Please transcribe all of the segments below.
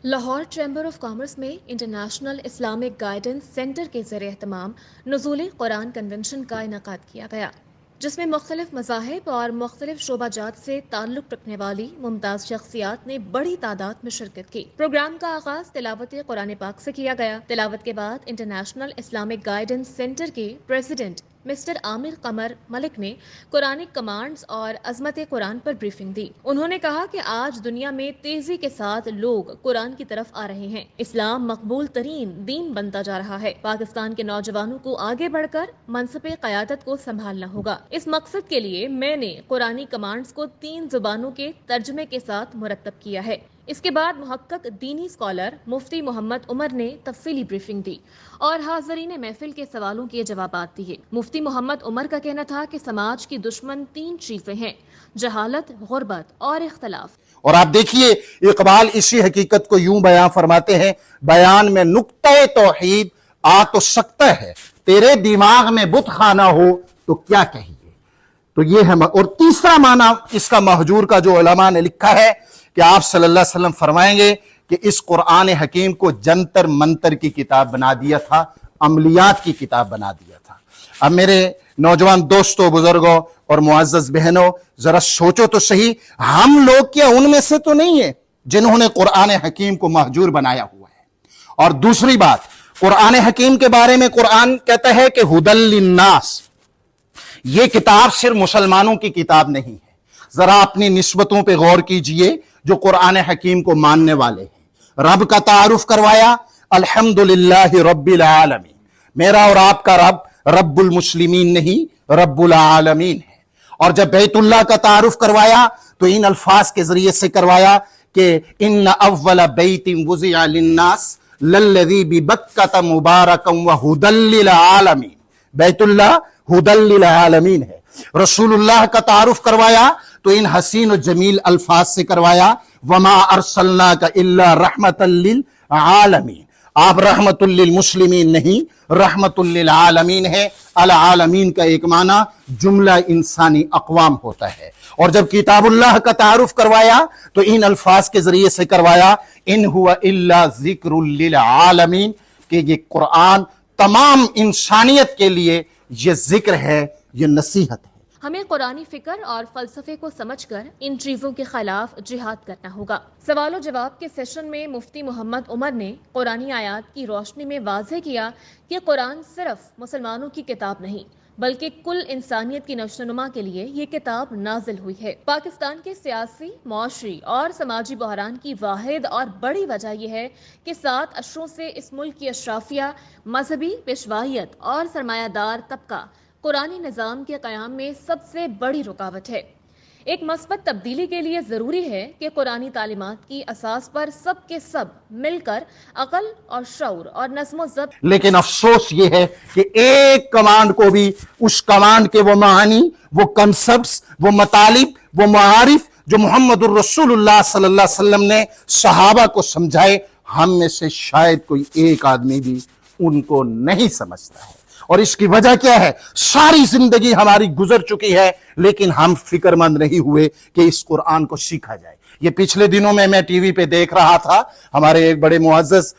Lahore chamber of commerce میں international Islamic guidance centre کے زیر اہتمام نزول قرآن کنونشن کا انعقاد کیا گیا، جس میں مختلف مذاہب اور مختلف شعبہ جات سے تعلق رکھنے والی ممتاز شخصیات نے بڑی تعداد میں شرکت کی۔ پروگرام کا آغاز تلاوت قرآن پاک سے کیا گیا۔ تلاوت کے بعد انٹرنیشنل اسلامک گائیڈنس سینٹر کے پریزیڈنٹ مسٹر عامر قمر ملک نے قرآنک کمانڈز اور عظمت قرآن پر بریفنگ دی۔ انہوں نے کہا کہ آج دنیا میں تیزی کے ساتھ لوگ قرآن کی طرف آ رہے ہیں۔ اسلام مقبول ترین دین بنتا جا رہا ہے۔ پاکستان کے نوجوانوں کو آگے بڑھ کر منصب قیادت کو سنبھالنا ہوگا۔ اس مقصد کے لیے میں نے قرآنی کمانڈز کو 3 زبانوں کے ترجمے کے ساتھ مرتب کیا ہے۔ اس کے بعد محقق دینی اسکالر مفتی محمد عمر نے تفصیلی بریفنگ دی اور حاضرین محفل کے سوالوں کے جوابات دیے۔ مفتی محمد عمر کا کہنا تھا کہ سماج کی دشمن 3 چیزیں ہیں: جہالت، غربت اور اختلاف۔ اور آپ دیکھیے اقبال اسی حقیقت کو یوں بیان فرماتے ہیں: بیان میں نقطہ توحید آ تو سکتا ہے، تیرے دماغ میں بت خانہ ہو تو کیا کہیے۔ تو یہ ہے۔ اور تیسرا معنی اس کا مہجور کا جو علماء نے لکھا ہے کہ آپ صلی اللہ علیہ وسلم فرمائیں گے کہ اس قرآن حکیم کو جنتر منتر کی کتاب بنا دیا تھا، عملیات کی کتاب بنا دیا تھا۔ اب میرے نوجوان دوستوں، بزرگوں اور معزز بہنوں، ذرا سوچو تو صحیح، ہم لوگ کیا ان میں سے تو نہیں ہیں جنہوں نے قرآن حکیم کو مہجور بنایا ہوا ہے؟ اور دوسری بات، قرآن حکیم کے بارے میں قرآن کہتا ہے کہ ہدی للناس، یہ کتاب صرف مسلمانوں کی کتاب نہیں ہے۔ ذرا اپنی نسبتوں پہ غور کیجئے جو قرآن حکیم کو ماننے والے ہیں۔ رب کا تعارف کروایا، الحمدللہ رب العالمین، میرا اور آپ کا رب رب المسلمین نہیں، رب العالمین ہے۔ اور جب بیت اللہ کا تعارف کروایا تو ان الفاظ کے ذریعے سے کروایا کہ ان اول بیت وضع للناس للذی ببکۃ مبارکا وہدی للعالمین، بیت اللہ ہدی للعالمین ہے۔ رسول اللہ کا تعارف کروایا تو ان حسین و جمیل الفاظ سے کروایا، وما ارسلناک الا رحمتا للعالمین، آپ رحمت للمسلمین نہیں، رحمت للعالمین ہے۔ العالمین کا ایک معنی جملہ انسانی اقوام ہوتا ہے۔ اور جب کتاب اللہ کا تعارف کروایا تو ان الفاظ کے ذریعے سے کروایا، ان ہوا الا ذکر للعالمین، کہ یہ قرآن تمام انسانیت کے لیے یہ ذکر ہے، یہ نصیحت ہے۔ ہمیں قرآنی فکر اور فلسفے کو سمجھ کر ان چیزوں کے خلاف جہاد کرنا ہوگا۔ سوال و جواب کے سیشن میں مفتی محمد عمر نے قرآنی آیات کی روشنی میں واضح کیا کہ قرآن صرف مسلمانوں کی کتاب نہیں بلکہ کل انسانیت کی نشو و نما کے لیے یہ کتاب نازل ہوئی ہے۔ پاکستان کے سیاسی، معاشی اور سماجی بحران کی واحد اور بڑی وجہ یہ ہے کہ 7 عشروں سے اس ملک کی اشرافیہ، مذہبی پیشوائیت اور سرمایہ دار طبقہ قرآنی نظام کے قیام میں سب سے بڑی رکاوٹ ہے۔ ایک مثبت تبدیلی کے لیے ضروری ہے کہ قرآنی تعلیمات کی اساس پر سب کے سب مل کر عقل اور شعور اور نظم و ضبط۔ لیکن افسوس یہ ہے کہ ایک کمانڈ کو بھی، اس کمانڈ کے وہ معانی، وہ کنسپٹس، وہ مطالب، وہ معارف جو محمد الرسول اللہ صلی اللہ علیہ وسلم نے صحابہ کو سمجھائے، ہم میں سے شاید کوئی ایک آدمی بھی ان کو نہیں سمجھتا ہے۔ اور اس کی وجہ کیا ہے؟ ساری زندگی ہماری گزر چکی ہے لیکن ہم فکر مند نہیں ہوئے کہ اس قرآن کو سیکھا جائے۔ یہ پچھلے دنوں میں ٹی وی پہ دیکھ رہا تھا، ہمارے ایک بڑے معزز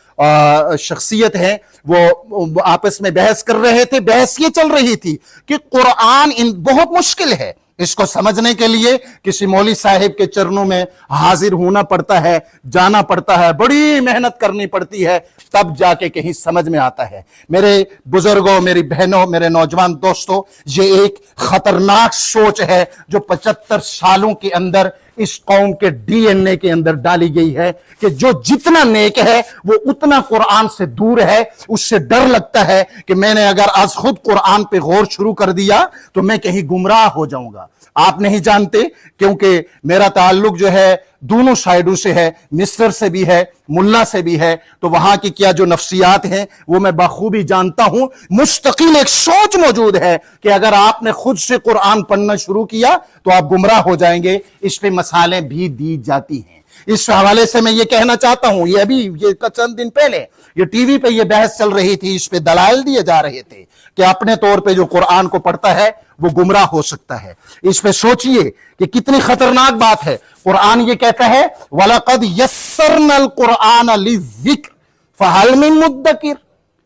شخصیت ہیں، وہ آپس میں بحث کر رہے تھے۔ بحث یہ چل رہی تھی کہ قرآن بہت مشکل ہے، اس کو سمجھنے کے لیے کسی مولوی صاحب کے چرنوں میں حاضر ہونا پڑتا ہے، جانا پڑتا ہے، بڑی محنت کرنی پڑتی ہے، تب جا کے کہیں سمجھ میں آتا ہے۔ میرے بزرگوں، میری بہنوں، میرے نوجوان دوستوں، یہ ایک خطرناک سوچ ہے جو 75 سالوں کے اندر اس قوم کے ڈی این اے کے اندر ڈالی گئی ہے کہ جو جتنا نیک ہے وہ اتنا قرآن سے دور ہے۔ اس سے ڈر لگتا ہے کہ میں نے اگر آج خود قرآن پہ غور شروع کر دیا تو میں کہیں گمراہ ہو جاؤں گا۔ آپ نہیں جانتے، کیونکہ میرا تعلق جو ہے دونوں سائیڈوں سے ہے، مصر سے بھی ہے، ملا سے بھی ہے، تو وہاں کی کیا جو نفسیات ہیں وہ میں بخوبی جانتا ہوں۔ مستقل ایک سوچ موجود ہے کہ اگر آپ نے خود سے قرآن پڑھنا شروع کیا تو آپ گمراہ ہو جائیں گے۔ اس پہ مثالیں بھی دی جاتی ہیں۔ اس حوالے سے میں یہ کہنا چاہتا ہوں، یہ چند دن پہلے یہ ٹی وی پہ یہ بحث چل رہی تھی، اس پہ دلائل دیے جا رہے تھے کہ اپنے طور پہ جو قرآن کو پڑھتا ہے وہ گمراہ ہو سکتا ہے۔ اس پہ سوچئے کہ کتنی خطرناک بات ہے۔ قرآن یہ کہتا ہے وَلَقَدْ يَسَّرْنَا الْقُرْآنَ لِلذِّكْرِ فَهَلْ مِن مُدَّكِرٍ،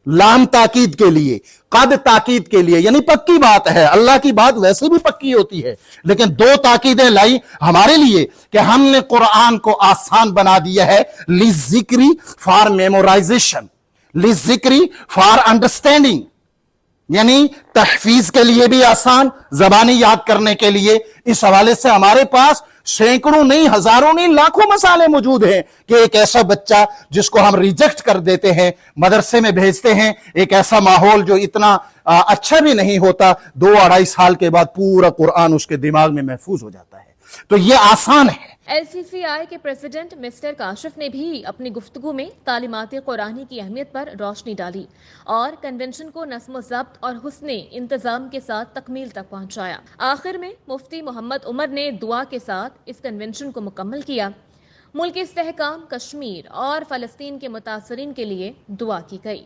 لام تاکید کے لیے، قد تاکید کے لیے، یعنی پکی بات ہے۔ اللہ کی بات ویسے بھی پکی ہوتی ہے، لیکن دو تاکیدیں لائی ہمارے لیے کہ ہم نے قرآن کو آسان بنا دیا ہے، لِلذِّكْرِ فار میمورائزیشن، لِلذِّكْرِ فار انڈرسٹینڈنگ، یعنی تحفیظ کے لیے بھی آسان، زبانی یاد کرنے کے لیے۔ اس حوالے سے ہمارے پاس سینکڑوں نہیں، ہزاروں نہیں، لاکھوں مثالیں موجود ہیں کہ ایک ایسا بچہ جس کو ہم ریجیکٹ کر دیتے ہیں، مدرسے میں بھیجتے ہیں، ایک ایسا ماحول جو اتنا اچھا بھی نہیں ہوتا، 2-2.5 سال کے بعد پورا قرآن اس کے دماغ میں محفوظ ہو جاتا ہے۔ تو یہ آسان ہے۔ LCCI کے پریزیڈنٹ مسٹر کاشف نے بھی اپنی گفتگو میں تعلیمات قرآنی کی اہمیت پر روشنی ڈالی اور کنونشن کو نظم و ضبط اور حسن انتظام کے ساتھ تکمیل تک پہنچایا۔ آخر میں مفتی محمد عمر نے دعا کے ساتھ اس کنونشن کو مکمل کیا۔ ملک استحکام، کشمیر اور فلسطین کے متاثرین کے لیے دعا کی گئی۔